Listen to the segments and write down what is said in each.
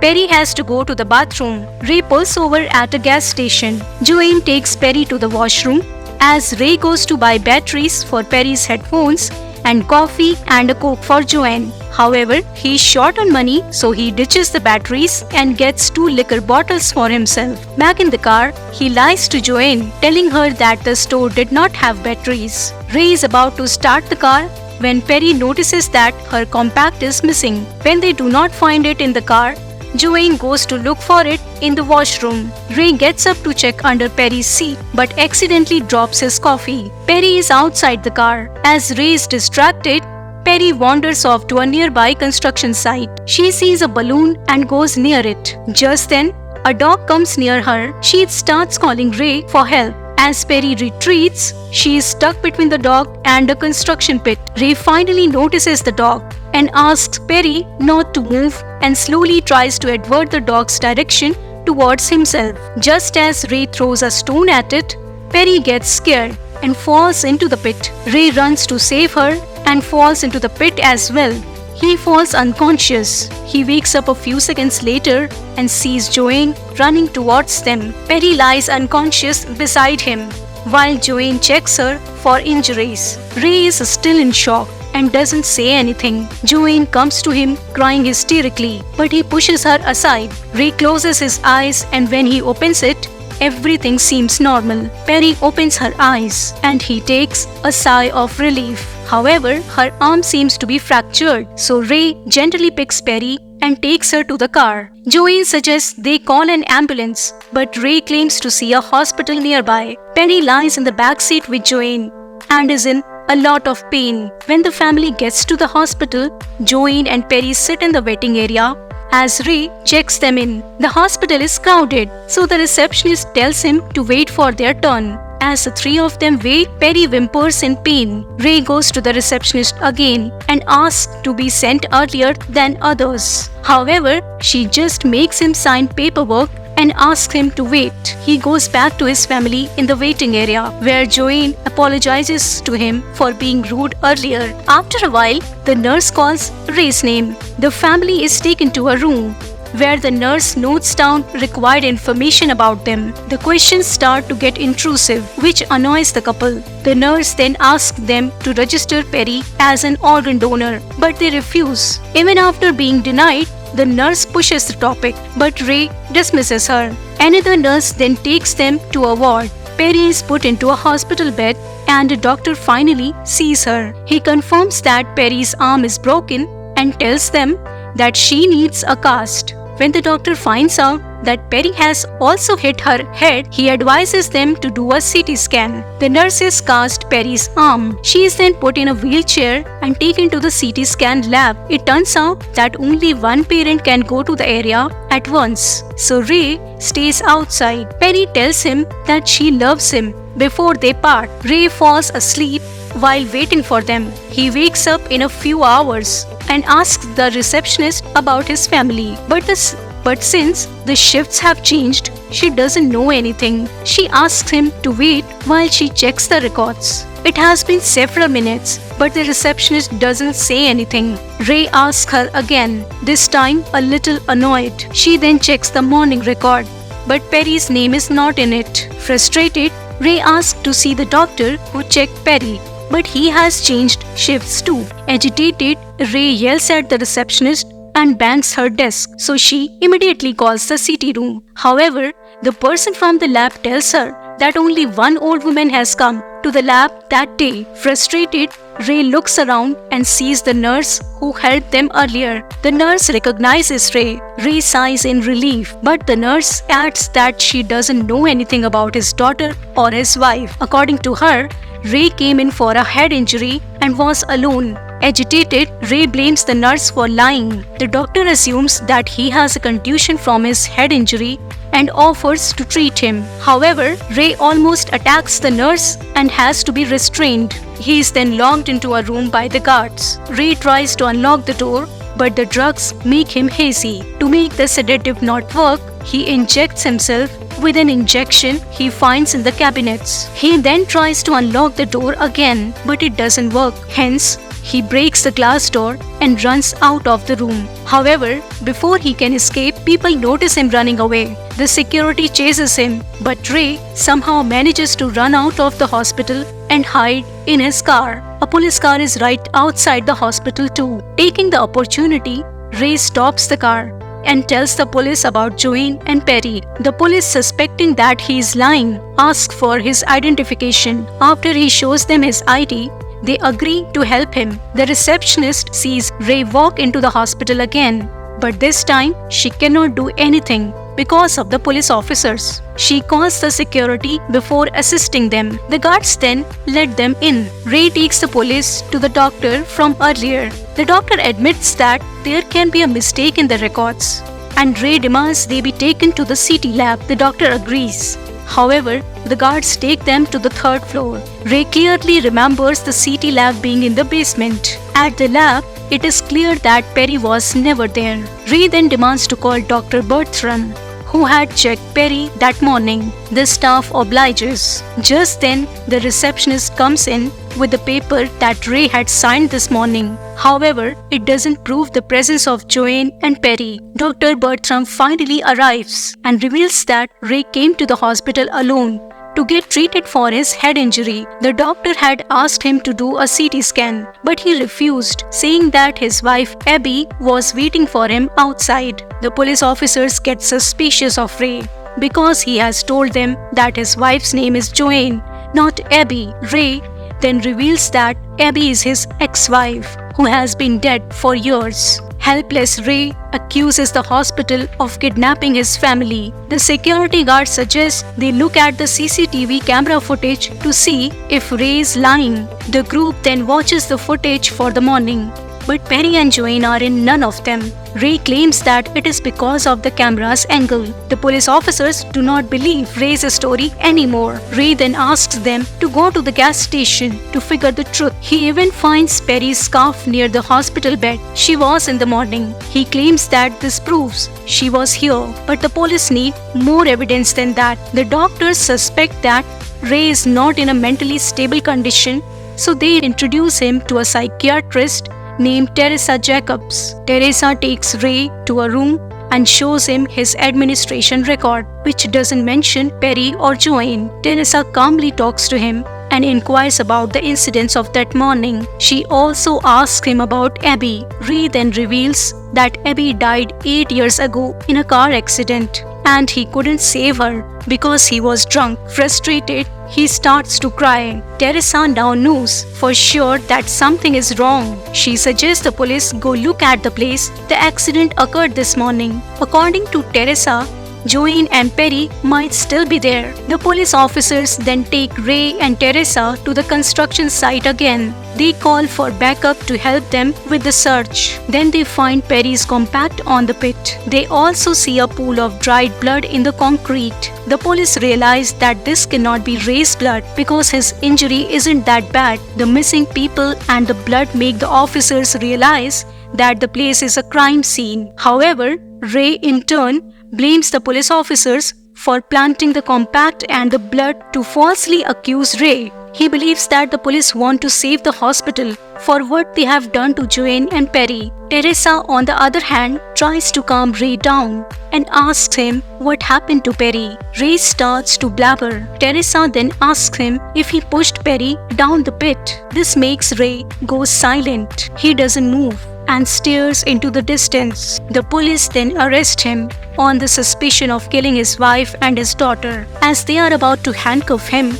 Perry has to go to the bathroom. Ray pulls over at a gas station. Joanne takes Perry to the washroom as Ray goes to buy batteries for Perry's headphones and coffee and a Coke for Joanne. However, he's short on money, so he ditches the batteries and gets 2 liquor bottles for himself. Back in the car, he lies to Joanne, telling her that the store did not have batteries. Ray is about to start the car when Perry notices that her compact is missing. When they do not find it in the car, Joanne goes to look for it in the washroom. Ray gets up to check under Perry's seat but accidentally drops his coffee. Perry is outside the car. As Ray is distracted, Perry wanders off to a nearby construction site. She sees a balloon and goes near it. Just then, a dog comes near her. She starts calling Ray for help. As Perry retreats, she is stuck between the dog and a construction pit. Ray finally notices the dog and asks Perry not to move and slowly tries to advert the dog's direction towards himself. Just as Ray throws a stone at it, Perry gets scared and falls into the pit. Ray runs to save her and falls into the pit as well. He falls unconscious. He wakes up a few seconds later and sees Joanne running towards them. Perry lies unconscious beside him while Joanne checks her for injuries. Ray is still in shock and doesn't say anything. Joanne comes to him crying hysterically, but he pushes her aside. Ray closes his eyes and when he opens it, everything seems normal. Perry opens her eyes and he takes a sigh of relief. However, her arm seems to be fractured, so Ray gently picks Perry and takes her to the car. Joanne suggests they call an ambulance, but Ray claims to see a hospital nearby. Perry lies in the back seat with Joanne and is in a lot of pain. When the family gets to the hospital, Joanne and Perry sit in the waiting area as Ray checks them in. The hospital is crowded, so the receptionist tells him to wait for their turn. As the 3 of them wait, Perry whimpers in pain. Ray goes to the receptionist again and asks to be sent earlier than others. However, she just makes him sign paperwork and asks him to wait. He goes back to his family in the waiting area, where Joanne apologizes to him for being rude earlier. After a while, the nurse calls Ray's name. The family is taken to a room where the nurse notes down required information about them. The questions start to get intrusive, which annoys the couple. The nurse then asks them to register Perry as an organ donor, but they refuse. Even after being denied, the nurse pushes the topic, but Ray dismisses her. Another nurse then takes them to a ward. Perry is put into a hospital bed and a doctor finally sees her. He confirms that Perry's arm is broken and tells them that she needs a cast. When the doctor finds out that Perry has also hit her head, he advises them to do a CT scan. The nurses cast Perry's arm. She is then put in a wheelchair and taken to the CT scan lab. It turns out that only one parent can go to the area at once, so Ray stays outside. Perry tells him that she loves him before they part. Ray falls asleep while waiting for them. He wakes up in a few hours and asks the receptionist about his family. But since the shifts have changed, she doesn't know anything. She asks him to wait while she checks the records. It has been several minutes, but the receptionist doesn't say anything. Ray asks her again, this time a little annoyed. She then checks the morning record, but Perry's name is not in it. Frustrated, Ray asks to see the doctor who checked Perry, but he has changed shifts too. Agitated, Ray yells at the receptionist and bangs her desk, so she immediately calls the CT room. However, the person from the lab tells her that only one old woman has come to the lab that day. Frustrated, Ray looks around and sees the nurse who helped them earlier. The nurse recognizes Ray. Ray sighs in relief, but the nurse adds that she doesn't know anything about his daughter or his wife. According to her, Ray came in for a head injury and was alone. Agitated, Ray blames the nurse for lying. The doctor assumes that he has a contusion from his head injury and offers to treat him. However, Ray almost attacks the nurse and has to be restrained. He is then locked into a room by the guards. Ray tries to unlock the door, but the drugs make him hazy. To make the sedative not work, he injects himself with an injection he finds in the cabinets. He then tries to unlock the door again, but it doesn't work. Hence, He breaks the glass door and runs out of the room. However, before he can escape, people notice him running away. The security chases him, but Ray somehow manages to run out of the hospital and hide in his car. A police car is right outside the hospital too. Taking the opportunity, Ray stops the car and tells the police about Joanne and Perry. The police, suspecting that he is lying, ask for his identification. After he shows them his ID, they agree to help him. The receptionist sees Ray walk into the hospital again, but this time she cannot do anything because of the police officers. She calls the security before assisting them. The guards then let them in. Ray takes the police to the doctor from earlier. The doctor admits that there can be a mistake in the records, and Ray demands they be taken to the CT lab. The doctor agrees. However, the guards take them to the third floor. Ray clearly remembers the CT lab being in the basement. At the lab, it is clear that Perry was never there. Ray then demands to call Dr. Bertram, who had checked Perry that morning. The staff obliges. Just then, the receptionist comes in with the paper that Ray had signed this morning. However, it doesn't prove the presence of Joanne and Perry. Dr. Bertram finally arrives and reveals that Ray came to the hospital alone to get treated for his head injury. The doctor had asked him to do a CT scan, but he refused, saying that his wife Abby was waiting for him outside. The police officers get suspicious of Ray because he has told them that his wife's name is Joanne, not Abby. Ray then reveals that Abby is his ex-wife, who has been dead for years. Helpless Ray accuses the hospital of kidnapping his family. The security guard suggests they look at the CCTV camera footage to see if Ray is lying. The group then watches the footage for the morning, but Perry and Joanne are in none of them. Ray claims that it is because of the camera's angle. The police officers do not believe Ray's story anymore. Ray then asks them to go to the gas station to figure the truth. He even finds Perry's scarf near the hospital bed. She was in the morning. He claims that this proves she was here, but the police need more evidence than that. The doctors suspect that Ray is not in a mentally stable condition, so they introduce him to a psychiatrist named Teresa Jacobs. Teresa takes Ray to a room and shows him his administration record, which doesn't mention Perry or Joanne. Teresa calmly talks to him and inquires about the incidents of that morning. She also asks him about Abby. Ray then reveals that Abby died 8 years ago in a car accident, and he couldn't save her because he was drunk. Frustrated, he starts to cry. Teresa now knows for sure that something is wrong. She suggests the police go look at the place the accident occurred this morning. According to Teresa, Joanne and Perry might still be there. The police officers then take Ray and Teresa to the construction site again. They call for backup to help them with the search. Then they find Perry's compact on the pit. They also see a pool of dried blood in the concrete. The police realize that this cannot be Ray's blood because his injury isn't that bad. The missing people and the blood make the officers realize that the place is a crime scene. However, Ray in turn blames the police officers for planting the compact and the blood to falsely accuse Ray. He believes that the police want to save the hospital for what they have done to Joanne and Perry. Teresa, on the other hand, tries to calm Ray down and asks him what happened to Perry. Ray starts to blabber. Teresa then asks him if he pushed Perry down the pit. This makes Ray go silent. He doesn't move and stares into the distance. The police then arrest him on the suspicion of killing his wife and his daughter. As they are about to handcuff him,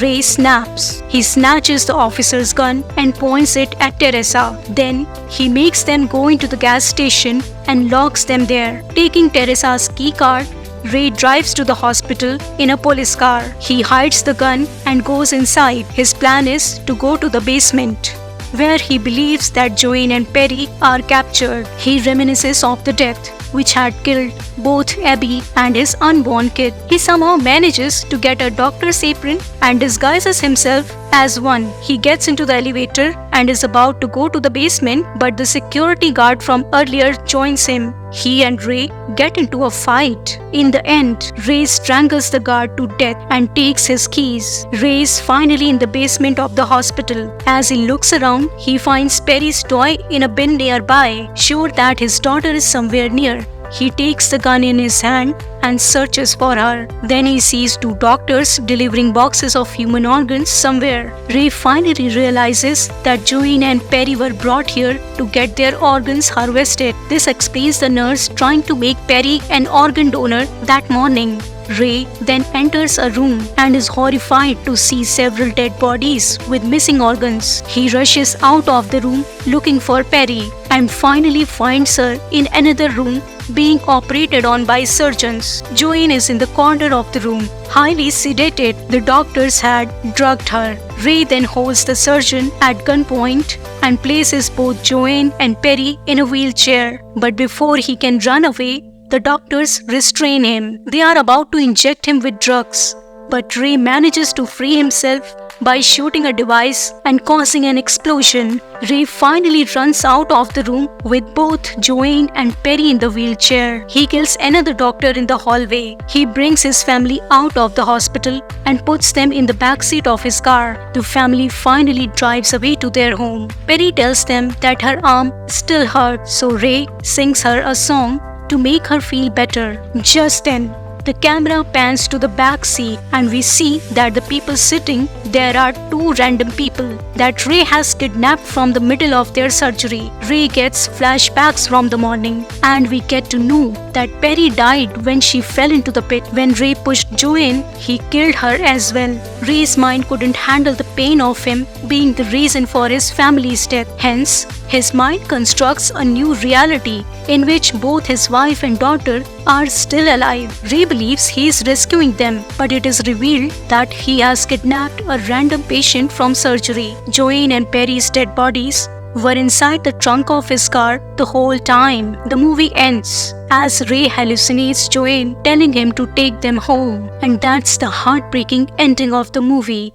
Ray snaps. He snatches the officer's gun and points it at Teresa. Then he makes them go into the gas station and locks them there. Taking Teresa's key card, Ray drives to the hospital in a police car. He hides the gun and goes inside. His plan is to go to the basement, where he believes that Joanne and Perry are captured. He reminisces of the death which had killed both Abby and his unborn kid. He somehow manages to get a doctor's apron and disguises himself as one. He gets into the elevator and is about to go to the basement, but the security guard from earlier joins him. He and Ray get into a fight. In the end, Ray strangles the guard to death and takes his keys. Ray is finally in the basement of the hospital. As he looks around, he finds Perry's toy in a bin nearby, sure that his daughter is somewhere near. He takes the gun in his hand and searches for her. Then he sees two doctors delivering boxes of human organs somewhere. Ray finally realizes that Joanne and Perry were brought here to get their organs harvested. This explains the nurse trying to make Perry an organ donor that morning. Ray then enters a room and is horrified to see several dead bodies with missing organs. He rushes out of the room looking for Perry and finally finds her in another room being operated on by surgeons. Joanne is in the corner of the room, highly sedated. The doctors had drugged her. Ray then holds the surgeon at gunpoint and places both Joanne and Perry in a wheelchair. But before he can run away, the doctors restrain him. They are about to inject him with drugs, but Ray manages to free himself by shooting a device and causing an explosion. Ray finally runs out of the room with both Joanne and Perry in the wheelchair. He kills another doctor in the hallway. He brings his family out of the hospital and puts them in the backseat of his car. The family finally drives away to their home. Perry tells them that her arm still hurts, so Ray sings her a song to make her feel better. Just then, the camera pans to the back seat and we see that the people sitting there are two random people that Ray has kidnapped from the middle of their surgery. Ray gets flashbacks from the morning and we get to know that Perry died when she fell into the pit. When Ray pushed Joanne, he killed her as well. Ray's mind couldn't handle the pain of him being the reason for his family's death. Hence, his mind constructs a new reality in which both his wife and daughter are still alive. Ray believes he is rescuing them, but it is revealed that he has kidnapped a random patient from surgery. Joanne and Perry's dead bodies were inside the trunk of his car the whole time. The movie ends as Ray hallucinates Joanne telling him to take them home, and that's the heartbreaking ending of the movie.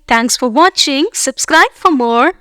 Thanks for watching. Subscribe for more.